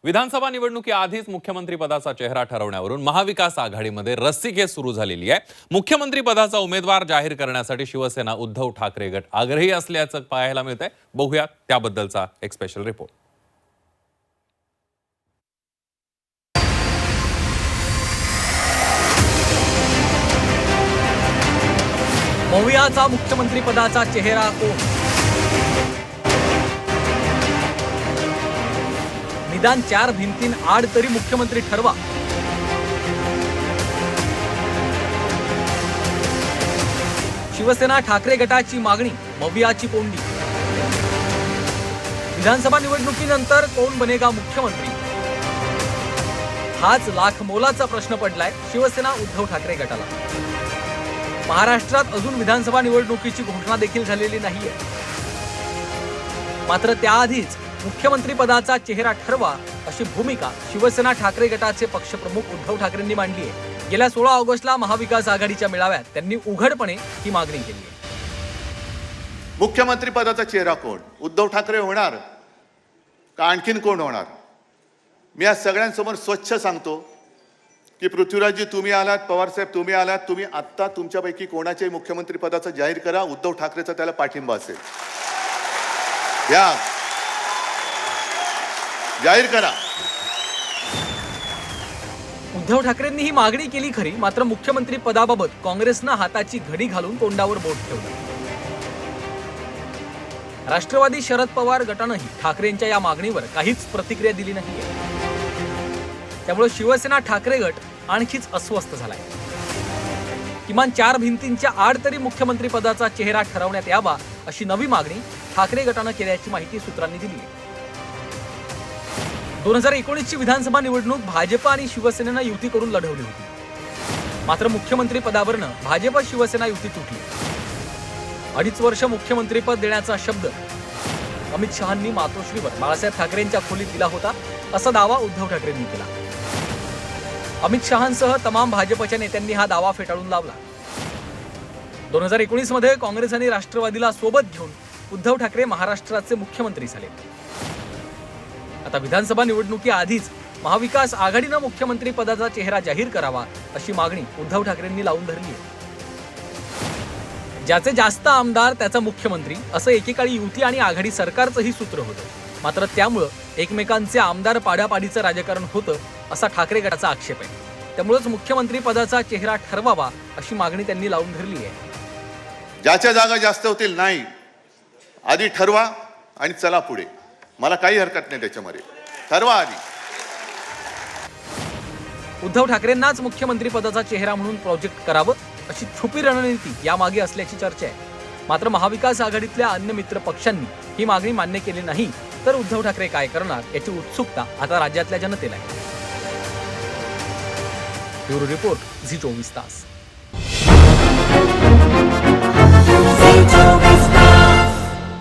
विधानसभा निवडणुकीआधीच मुख्यमंत्री पदाचा चेहरा ठरवण्यावरून महाविकास आघाडीमध्ये रस्सीखेच सुरू झालेली आहे। मुख्यमंत्री पदाचा उमेदवार जाहीर करण्यासाठी शिवसेना उद्धव ठाकरे गट आग्रही असल्याचं पाहायला मिळतंय। बघूया त्याबद्दलचा एक स्पेशल रिपोर्ट। मवियाचा मुख्यमंत्री पदाचा चेहरा कोण? निदान 4 भिंतीं आड तरी मुख्यमंत्री ठरवा। शिवसेना ठाकरे गटाची मागणी, मवियाची कोंडी। विधानसभा निवडणुकीनंतर कोण बनेगा मुख्यमंत्री? हाच लाख मोलाचा प्रश्न पडलाय शिवसेना उद्धव ठाकरे गटाला। महाराष्ट्रात अजून विधानसभा निवडणुकीची घोषणा देखील झालेली नाहीये। मात्र त्याआधीच मुख्यमंत्री पदाचा चेहरा ठरवा अशी भूमिका शिवसेना ठाकरे गटाचे पक्षप्रमुख उद्धव ठाकरेंनी मांडली आहे। गेल्या 16 ऑगस्टला महाविकास आघाडीच्या मेळाव्यात त्यांनी उघडपणे ही मागणी केली आहे। मुख्यमंत्री पदाचा चेहरा कोण? उद्धव ठाकरे होणार का आणखीन कोण होणार? मी आज सगळ्यांसमोर स्वच्छ सांगतो की पृथ्वीराजजी तुम्ही आलात, पवार साहेब तुम्ही आलात, तुम्ही आत्ता तुमच्यापैकी कोणाच्याही मुख्यमंत्री पदाचा जाहीर करा, उद्धव ठाकरेचा त्याला पाठिंबा असेल। या जाहीर करा। उद्धव ठाकरेंनी ही मागणी केली खरी, मात्र मुख्यमंत्री पदाबाबत काँग्रेसनं हाताची घडी घालून तोंडावर बोट ठेवलं। राष्ट्रवादी शरद पवार गटानंही ठाकरेंच्या या मागणीवर काहीच प्रतिक्रिया दिली नाहीये। त्यामुळे शिवसेना ठाकरे गट आणखीच अस्वस्थ झालाय। किमान 4 भिंतींच्या आड तरी मुख्यमंत्री पदाचा चेहरा ठरवण्यात यावा अशी नवी मागणी ठाकरे गटानं केल्याची माहिती सूत्रांनी दिली आहे। 2019 ची विधानसभा निवडणूक भाजप आणि शिवसेनेनं युती करून लढवली होती। मात्र मुख्यमंत्री पदावरनं भाजप शिवसेना युती तुटली। 2.5 वर्ष मुख्यमंत्रीपद देण्याचा शब्द अमित शहांनी मातोश्रीवर बाळासाहेब ठाकरेंच्या खोलीत दिला होता असा दावा उद्धव ठाकरेंनी केला। अमित शहांसह तमाम भाजपच्या नेत्यांनी हा दावा फेटाळून लावला। 2019 मध्ये काँग्रेस आणि राष्ट्रवादीला सोबत घेऊन उद्धव ठाकरे महाराष्ट्राचे मुख्यमंत्री झाले। आता विधानसभा निवडणुकीआधीच महाविकास आघाडीनं मुख्यमंत्री पदाचा चेहरा जाहीर करावा अशी मागणी उद्धव ठाकरेंनी लावून धरली आहे। ज्याचे जास्त आमदार त्याचा मुख्यमंत्री असं एकेकाळी युती आणि आघाडी सरकारचंही सूत्र होतं। मात्र त्यामुळं एकमेकांचे आमदार पाडापाडीचं राजकारण होतं असा ठाकरे गटाचा आक्षेप आहे। त्यामुळेच मुख्यमंत्री पदाचा चेहरा ठरवावा अशी मागणी त्यांनी लावून धरली आहे। ज्याच्या जागा जास्त होतील नाही, आधी ठरवा आणि चला पुढे। मला काही हरकत नाही त्याच्यामध्ये, ठरवा आधी। उद्धव ठाकरेंनाच मुख्यमंत्री पदाचा चेहरा म्हणून प्रोजेक्ट करावं अशी छुपी रणनीती यामागे असल्याची चर्चा आहे। मात्र महाविकास आघाडीतल्या अन्य मित्र पक्षांनी ही मागणी मान्य केली नाही तर उद्धव ठाकरे काय करणार याची उत्सुकता आता राज्यातल्या जनतेला आहे। ब्युरो रिपोर्ट, झी 24 तास।